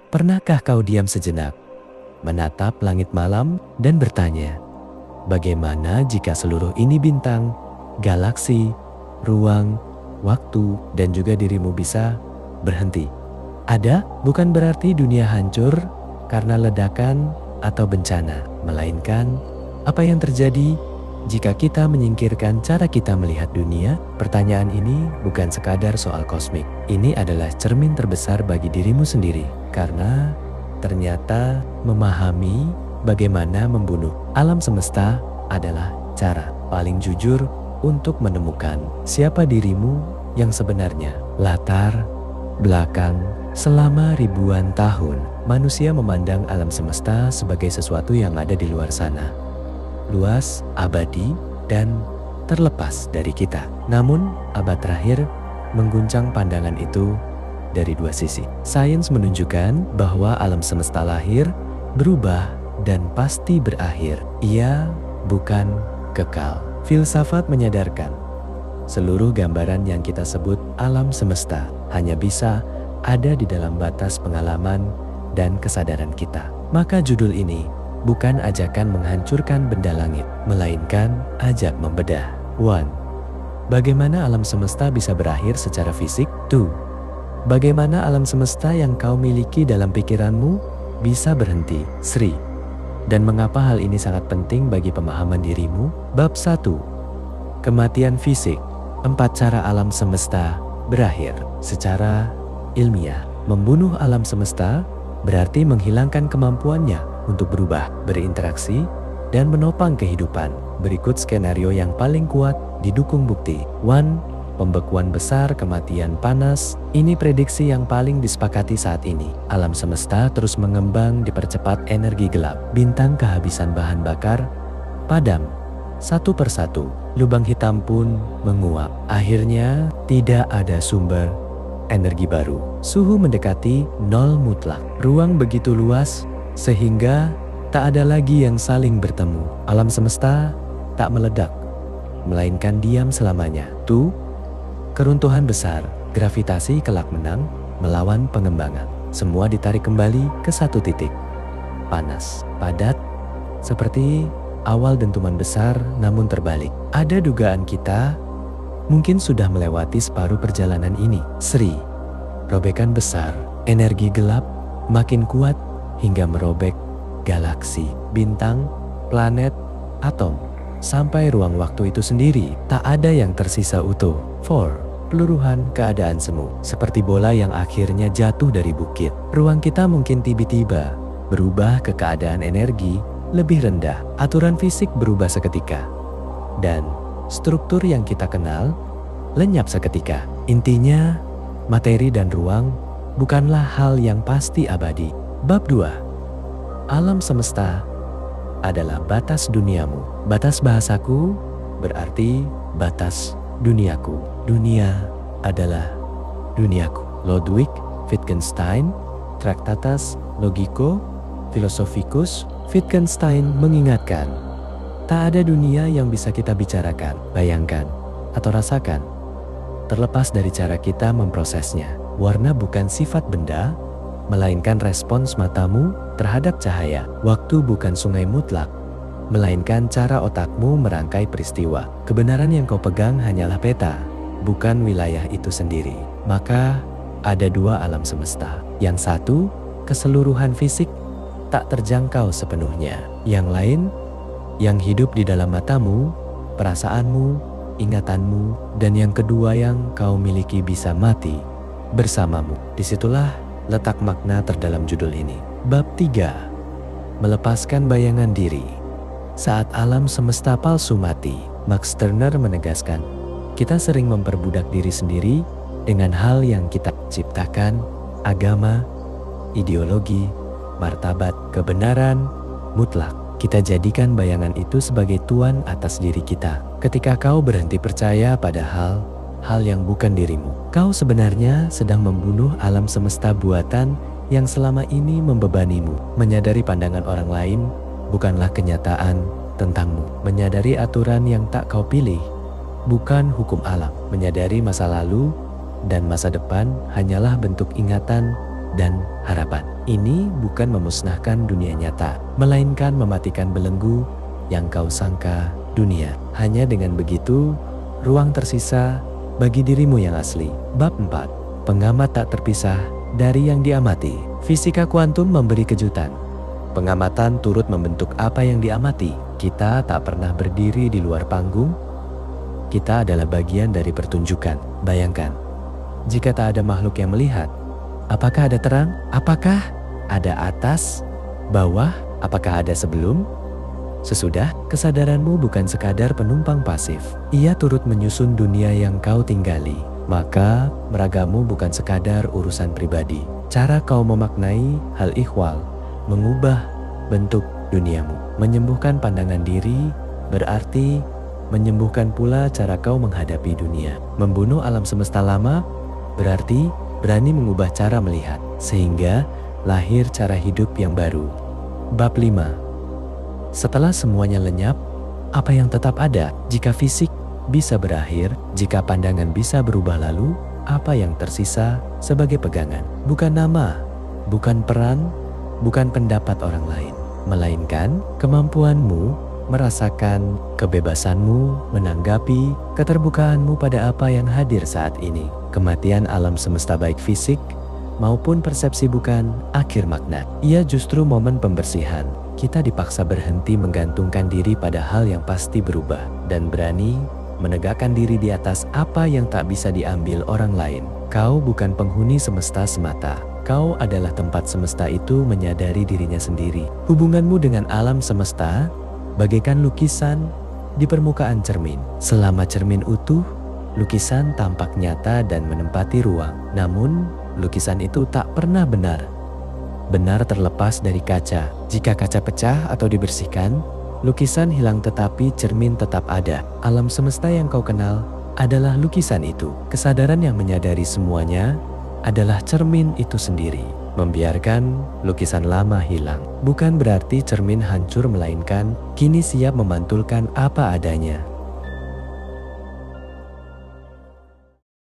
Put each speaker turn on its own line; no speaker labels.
Pernahkah kau diam sejenak, menatap langit malam dan bertanya, bagaimana jika seluruh ini bintang, galaksi, ruang, waktu, dan juga dirimu bisa berhenti? Ada bukan berarti dunia hancur karena ledakan atau bencana, melainkan apa yang terjadi jika kita menyingkirkan cara kita melihat dunia. Pertanyaan ini bukan sekadar soal kosmik. Ini adalah cermin terbesar bagi dirimu sendiri, karena ternyata memahami bagaimana membunuh alam semesta adalah cara paling jujur untuk menemukan siapa dirimu yang sebenarnya. Latar belakang selama ribuan tahun, manusia memandang alam semesta sebagai sesuatu yang ada di luar sana, luas, abadi, dan terlepas dari kita. Namun, abad terakhir mengguncang pandangan itu dari dua sisi. Sains menunjukkan bahwa alam semesta lahir, berubah, dan pasti berakhir. Ia bukan kekal. Filsafat menyadarkan seluruh gambaran yang kita sebut alam semesta hanya bisa ada di dalam batas pengalaman dan kesadaran kita. Maka judul ini bukan ajakan menghancurkan benda langit, melainkan ajak membedah. 1. Bagaimana alam semesta bisa berakhir secara fisik? 2. Bagaimana alam semesta yang kau miliki dalam pikiranmu bisa berhenti? 3. Dan mengapa hal ini sangat penting bagi pemahaman dirimu? Bab 1. Kematian fisik. 4 cara alam semesta berakhir. Secara ilmiah, membunuh alam semesta berarti menghilangkan kemampuannya untuk berubah, berinteraksi, dan menopang kehidupan. Berikut skenario yang paling kuat didukung bukti. 1. Pembekuan besar, kematian panas. Ini prediksi yang paling disepakati saat ini. Alam semesta terus mengembang dipercepat energi gelap. Bintang kehabisan bahan bakar, padam satu persatu. Lubang hitam pun menguap. Akhirnya tidak ada sumber energi baru. Suhu mendekati nol mutlak. Ruang begitu luas sehingga tak ada lagi yang saling bertemu. Alam semesta tak meledak, melainkan diam selamanya. Keruntuhan besar, gravitasi kelak menang melawan pengembangan. Semua ditarik kembali ke satu titik. Panas, padat, seperti awal dentuman besar namun terbalik. Ada dugaan kita mungkin sudah melewati separuh perjalanan ini. Sri, robekan besar, energi gelap makin kuat hingga merobek galaksi, bintang, planet, atom, sampai ruang waktu itu sendiri. Tak ada yang tersisa utuh. 4. Peluruhan keadaan semu, seperti bola yang akhirnya jatuh dari bukit. Ruang kita mungkin tiba-tiba berubah ke keadaan energi lebih rendah. Aturan fisik berubah seketika, dan struktur yang kita kenal lenyap seketika. Intinya, materi dan ruang bukanlah hal yang pasti abadi. Bab 2. Alam semesta adalah batas duniamu. Batas bahasaku berarti batas duniaku. Dunia adalah duniaku. Ludwig Wittgenstein, Tractatus Logico Philosophicus. Wittgenstein mengingatkan, tak ada dunia yang bisa kita bicarakan, bayangkan, atau rasakan, terlepas dari cara kita memprosesnya. Warna bukan sifat benda, melainkan respons matamu terhadap cahaya. Waktu bukan sungai mutlak, melainkan cara otakmu merangkai peristiwa. Kebenaran yang kau pegang hanyalah peta, bukan wilayah itu sendiri. Maka ada dua alam semesta. Yang satu, keseluruhan fisik tak terjangkau sepenuhnya. Yang lain, yang hidup di dalam matamu, perasaanmu, ingatanmu, dan yang kedua yang kau miliki bisa mati bersamamu. Disitulah letak makna terdalam judul ini. Bab 3. Melepaskan bayangan diri. Saat alam semesta palsu mati, Max Turner menegaskan, kita sering memperbudak diri sendiri dengan hal yang kita ciptakan, agama, ideologi, martabat, kebenaran mutlak. Kita jadikan bayangan itu sebagai tuan atas diri kita. Ketika kau berhenti percaya pada hal yang bukan dirimu, kau sebenarnya sedang membunuh alam semesta buatan yang selama ini membebanimu. Menyadari pandangan orang lain bukanlah kenyataan tentangmu. Menyadari aturan yang tak kau pilih bukan hukum alam. Menyadari masa lalu dan masa depan hanyalah bentuk ingatan dan harapan. Ini bukan memusnahkan dunia nyata, melainkan mematikan belenggu yang kau sangka dunia. Hanya dengan begitu, ruang tersisa bagi dirimu yang asli. Bab 4. Pengamat tak terpisah dari yang diamati. Fisika kuantum memberi kejutan. Pengamatan turut membentuk apa yang diamati. Kita tak pernah berdiri di luar panggung. Kita adalah bagian dari pertunjukan. Bayangkan, jika tak ada makhluk yang melihat, apakah ada terang? Apakah ada atas, bawah? Apakah ada sebelum, sesudah? Kesadaranmu bukan sekadar penumpang pasif. Ia turut menyusun dunia yang kau tinggali. Maka meragamu bukan sekadar urusan pribadi. Cara kau memaknai hal ihwal mengubah bentuk duniamu. Menyembuhkan pandangan diri berarti menyembuhkan pula cara kau menghadapi dunia. Membunuh alam semesta lama berarti berani mengubah cara melihat, sehingga lahir cara hidup yang baru. Bab 5. Setelah semuanya lenyap, apa yang tetap ada? Jika fisik bisa berakhir, jika pandangan bisa berubah, lalu apa yang tersisa sebagai pegangan? Bukan nama, bukan peran, bukan pendapat orang lain, melainkan kemampuanmu merasakan, kebebasanmu menanggapi, keterbukaanmu pada apa yang hadir saat ini. Kematian alam semesta baik fisik maupun persepsi bukan akhir makna. Ia justru momen pembersihan. Kita dipaksa berhenti menggantungkan diri pada hal yang pasti berubah dan berani menegakkan diri di atas apa yang tak bisa diambil orang lain. Kau bukan penghuni semesta semata. Kau adalah tempat semesta itu menyadari dirinya sendiri. Hubunganmu dengan alam semesta bagaikan lukisan di permukaan cermin. Selama cermin utuh, lukisan tampak nyata dan menempati ruang. Namun, lukisan itu tak pernah benar terlepas dari kaca. Jika kaca pecah atau dibersihkan, lukisan hilang tetapi cermin tetap ada. Alam semesta yang kau kenal adalah lukisan itu. Kesadaran yang menyadari semuanya adalah cermin itu sendiri. Membiarkan lukisan lama hilang bukan berarti cermin hancur, melainkan kini siap memantulkan apa adanya.